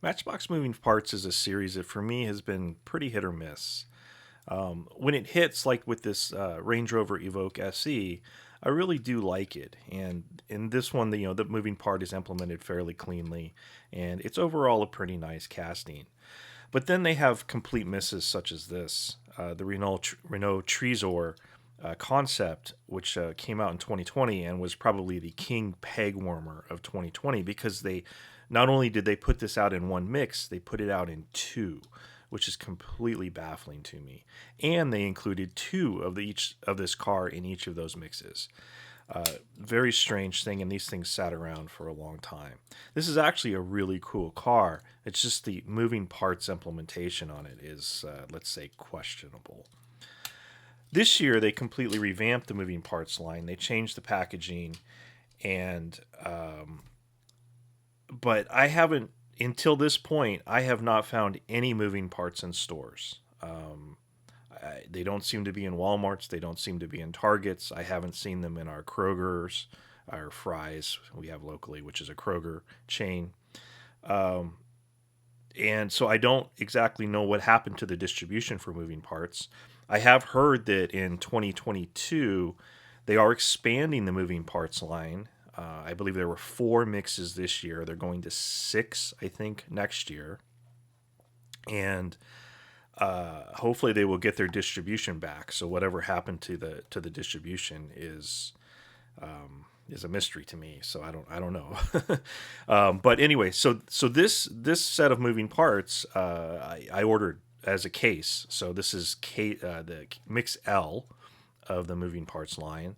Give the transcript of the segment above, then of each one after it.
Matchbox Moving Parts is a series that for me has been pretty hit or miss. When it hits, like with this Range Rover Evoque SE, I really do like it. And in this one, the moving part is implemented fairly cleanly, and it's overall a pretty nice casting. But then they have complete misses such as this, the Renault Trezor concept, which came out in 2020 and was probably the king peg warmer of 2020 because they not only did they put this out in one mix, they put it out in two, which is completely baffling to me. And they included two of each of this car in each of those mixes. Very strange thing, and these things sat around for a long time. This is actually a really cool car. It's just the moving parts implementation on it is, let's say, questionable. This year, they completely revamped the moving parts line. They changed the packaging, and but I haven't until this point. I have not found any moving parts in stores. They don't seem to be in Walmarts. They don't seem to be in Targets. I haven't seen them in our Kroger's, our Fry's we have locally, which is a Kroger chain. And so I don't exactly know what happened to the distribution for moving parts. I have heard that in 2022 they are expanding the moving parts line. I believe there were four mixes this year. They're going to six, I think, next year. And hopefully they will get their distribution back. So whatever happened to the distribution is a mystery to me. So I don't know. But anyway, so this set of moving parts I ordered as a case. So this is the Mix L of the moving parts line,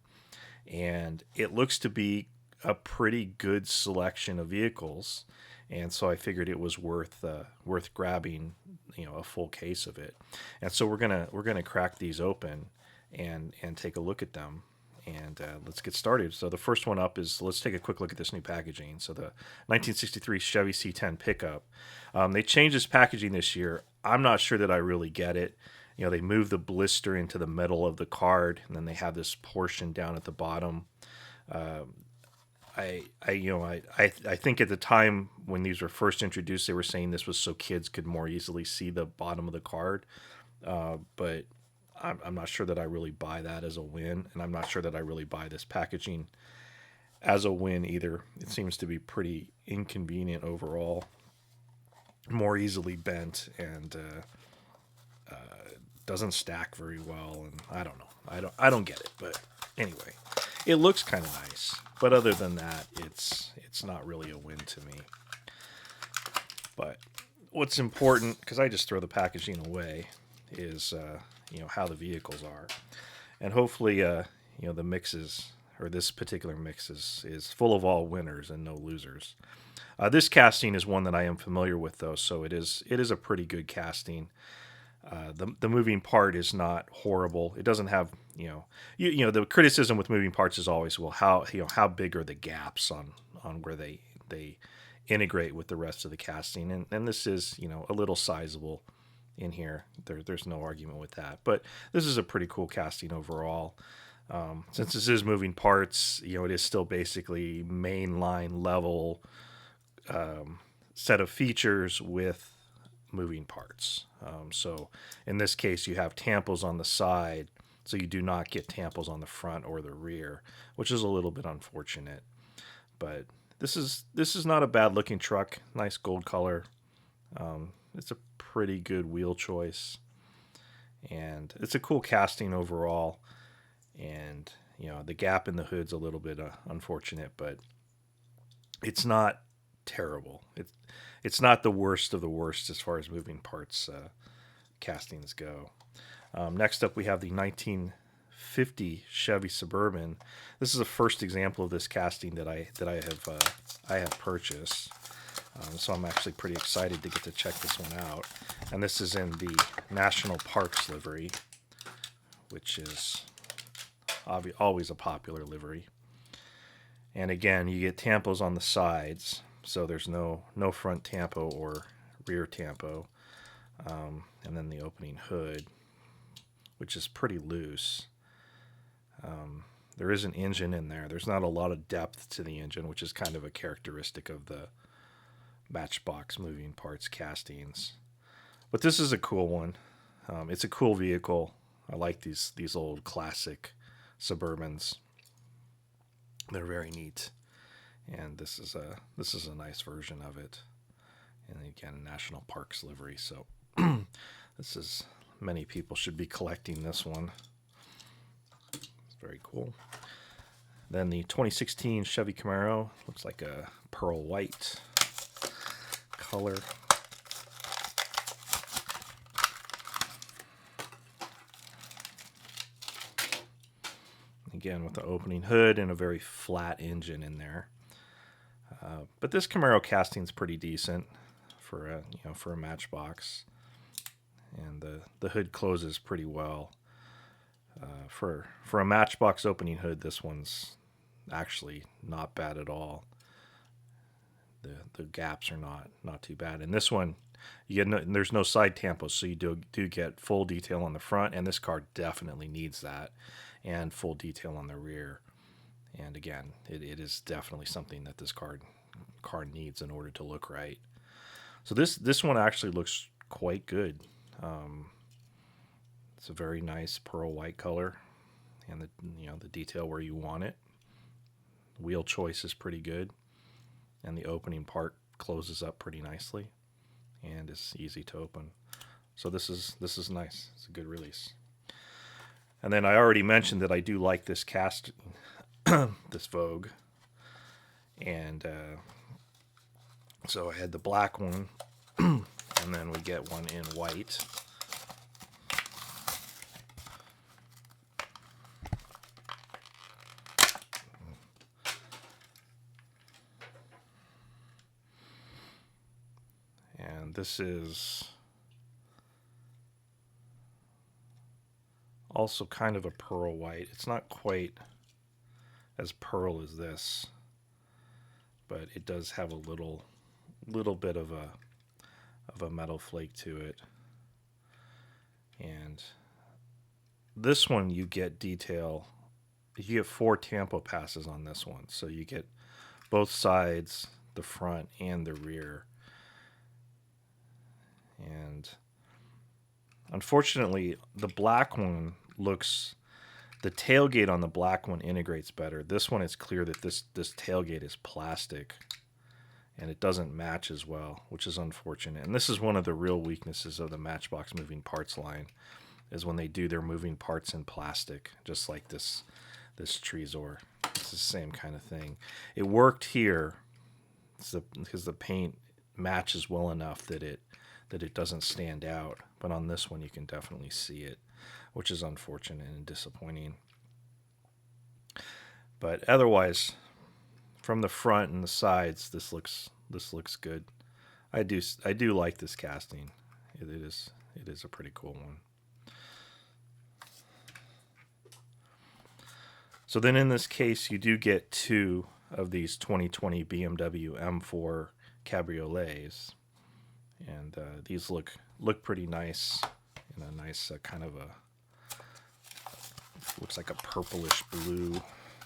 and it looks to be a pretty good selection of vehicles. And so I figured it was worth grabbing, a full case of it. And so we're gonna crack these open and take a look at them. And let's get started. So the first one up is, let's take a quick look at this new packaging. So the 1963 Chevy C10 Pickup. They changed this packaging this year. I'm not sure that I really get it. They moved the blister into the middle of the card, and then they have this portion down at the bottom. I think at the time when these were first introduced, they were saying this was so kids could more easily see the bottom of the card. But I'm not sure that I really buy that as a win, and I'm not sure that I really buy this packaging as a win either. It seems to be pretty inconvenient overall, more easily bent, and doesn't stack very well. And I don't know. I don't get it. But anyway, it looks kind of nice. But other than that, it's not really a win to me. But what's important, because I just throw the packaging away, is how the vehicles are, and hopefully the mixes, or this particular mix, is full of all winners and no losers. This casting is one that I am familiar with, though, so it is a pretty good casting. The moving part is not horrible. It doesn't have the criticism with moving parts is always, well, how big are the gaps on where they integrate with the rest of the casting, and this is a little sizable in here. There's no argument with that, but this is a pretty cool casting overall. Since this is moving parts, it is still basically mainline level set of features with moving parts. So in this case, you have tampos on the side, so you do not get tampos on the front or the rear, which is a little bit unfortunate. But this is not a bad looking truck. Nice gold color. It's a pretty good wheel choice, and it's a cool casting overall. And the gap in the hood's a little bit unfortunate, but it's not terrible. It's not the worst of the worst as far as moving parts castings go. Next up, we have the 1950 Chevy Suburban. This is the first example of this casting that I have purchased. So I'm actually pretty excited to get to check this one out. And this is in the National Parks livery, which is always a popular livery. And again, you get tampos on the sides, so there's no front tampo or rear tampo. And then the opening hood, which is pretty loose. There is an engine in there. There's not a lot of depth to the engine, which is kind of a characteristic of the Matchbox Moving Parts castings. But this is a cool one. It's a cool vehicle. I like these old classic Suburbans. They're very neat, and this is a nice version of it. And again, National Parks livery. So this is, many people should be collecting this one. It's very cool. Then the 2016 Chevy Camaro, looks like a pearl white color. Again, with the opening hood and a very flat engine in there. But this Camaro casting is pretty decent for a Matchbox, and the hood closes pretty well. For a Matchbox opening hood, this one's actually not bad at all. The gaps are not too bad. And this one, there's no side tampos, so you do get full detail on the front, and this car definitely needs that, and full detail on the rear. And again, it is definitely something that this car needs in order to look right. So this one actually looks quite good. It's a very nice pearl white color, and the detail where you want it. Wheel choice is pretty good, and the opening part closes up pretty nicely, and is easy to open. So this is nice. It's a good release. And then I already mentioned that I do like this cast, this Vogue, and so I had the black one, and then we get one in white. And this is also kind of a pearl white. It's not quite as pearl as this, but it does have a little bit of a metal flake to it. And this one, you get detail. You get 4 tampo passes on this one, so you get both sides, the front and the rear. And unfortunately, the black one the tailgate on the black one integrates better. This one, it's clear that this tailgate is plastic, and it doesn't match as well, which is unfortunate. And this is one of the real weaknesses of the Matchbox Moving Parts line, is when they do their moving parts in plastic, just like this Trezor. It's the same kind of thing. It worked here because the paint matches well enough that it doesn't stand out. But on this one, you can definitely see it, which is unfortunate and disappointing. But otherwise, from the front and the sides, this looks good. I do like this casting. It is a pretty cool one. So then in this case, you do get 2 of these 2020 BMW M4 Cabriolets. And these look pretty nice, in a nice kind of looks like a purplish blue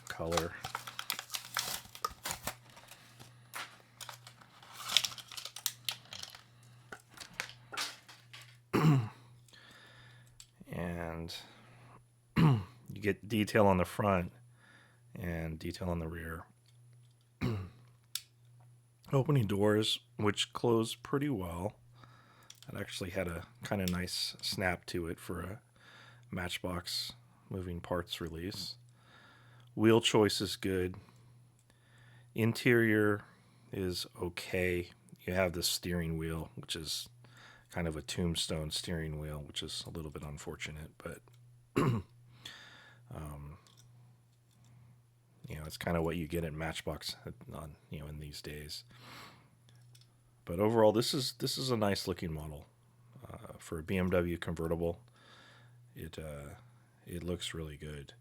color. And you get detail on the front and detail on the rear. Opening doors, which close pretty well. It actually had a kind of nice snap to it for a Matchbox Moving Parts release. Wheel choice is good. Interior is okay. You have the steering wheel, which is kind of a tombstone steering wheel, which is a little bit unfortunate, but it's kind of what you get at Matchbox in these days. But overall, this is a nice looking model for a BMW convertible. It looks really good.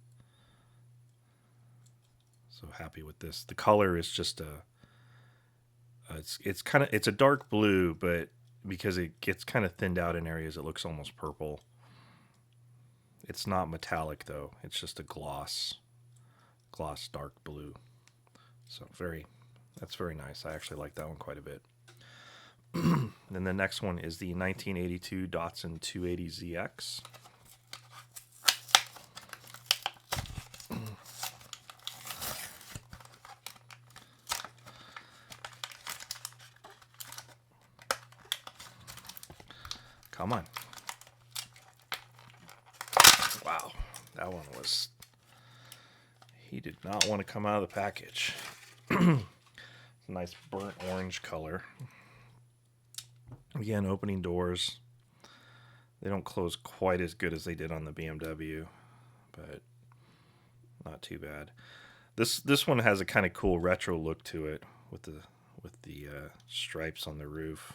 So happy with this. The color is just it's a dark blue, but because it gets kind of thinned out in areas, it looks almost purple. It's not metallic though. It's just a gloss dark blue. So that's very nice. I actually like that one quite a bit. Then the next one is the 1982 Datsun 280ZX. Come on. Wow, that one was... He did not want to come out of the package. Nice burnt orange color. Again, opening doors. They don't close quite as good as they did on the BMW, but not too bad. This one has a kind of cool retro look to it with the stripes on the roof,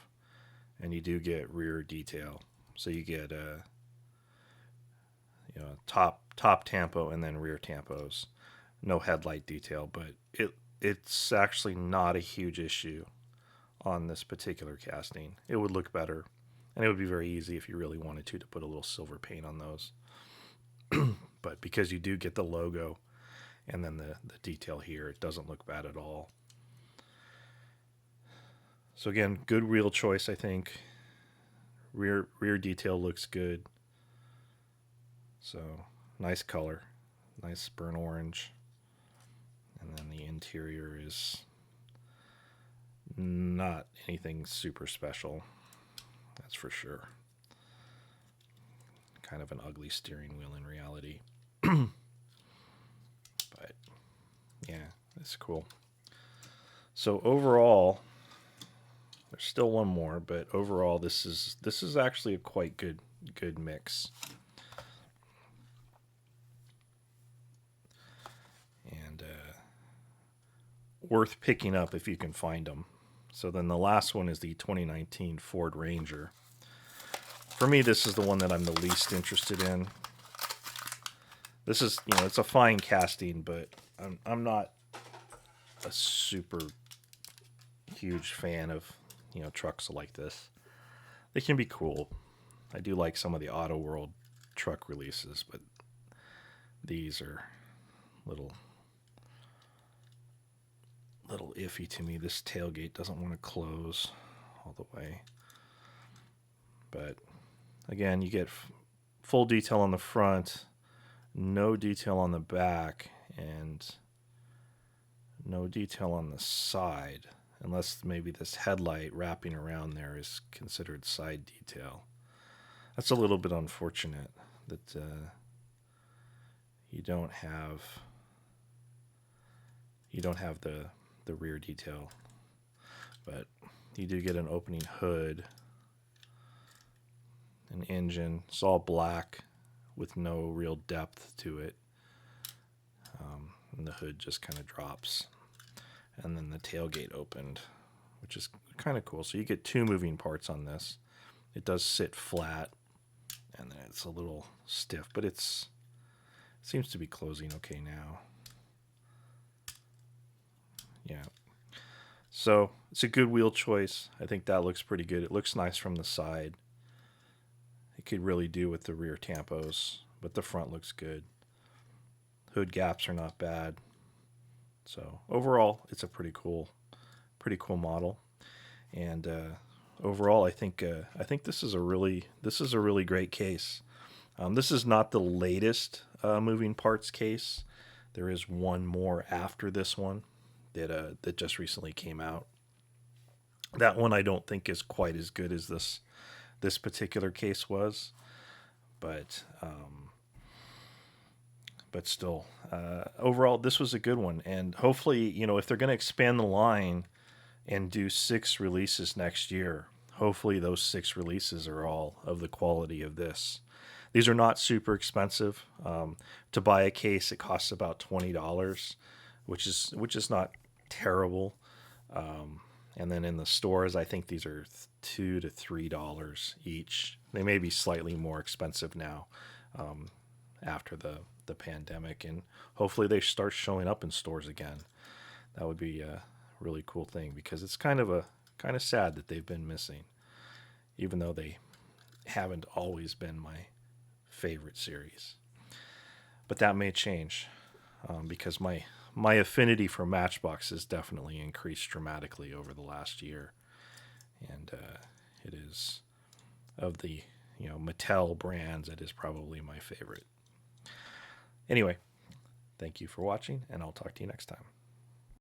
and you do get rear detail. So you get top tampo and then rear tampos. No headlight detail, but it's actually not a huge issue on this particular casting. It would look better, and it would be very easy if you really wanted to put a little silver paint on those. But because you do get the logo and then the detail here, it doesn't look bad at all. So again, good wheel choice, I think. Rear detail looks good. So nice color, nice burnt orange. And then the interior is not anything super special, that's for sure. Kind of an ugly steering wheel in reality. But yeah, it's cool. So overall, there's still one more, but overall this is actually a quite good mix. And worth picking up if you can find them. So then the last one is the 2019 Ford Ranger. For me, this is the one that I'm the least interested in. This is, it's a fine casting, but I'm not a super huge fan of, trucks like this. They can be cool. I do like some of the Auto World truck releases, but these are little iffy to me. This tailgate doesn't want to close all the way. But again, you get full detail on the front, no detail on the back, and no detail on the side, unless maybe this headlight wrapping around there is considered side detail. That's a little bit unfortunate that you don't have the rear detail, but you do get an opening hood, an engine. It's all black with no real depth to it, and the hood just kind of drops, and then the tailgate opened, which is kind of cool. So you get two moving parts on this. It does sit flat, and then it's a little stiff, but it seems to be closing okay now. Yeah. So it's a good wheel choice. I think that looks pretty good. It looks nice from the side. It could really do with the rear tampos, but the front looks good. Hood gaps are not bad. So overall, it's a pretty cool model. And overall, I think this is a really great case. This is not the latest moving parts case. There is one more after this one that just recently came out. That one I don't think is quite as good as this particular case was, but still, overall this was a good one. And hopefully, if they're going to expand the line and do 6 releases next year, hopefully those 6 releases are all of the quality of this. These are not super expensive. To buy a case, it costs about $20, which is not terrible. And then in the stores, I think these are $2 to $3 each. They may be slightly more expensive now after the pandemic, and hopefully they start showing up in stores again. That would be a really cool thing, because it's kind of sad that they've been missing, even though they haven't always been my favorite series. But that may change, because my affinity for Matchbox has definitely increased dramatically over the last year. and it is of the Mattel brands. It is probably my favorite. Anyway, thank you for watching, and I'll talk to you next time.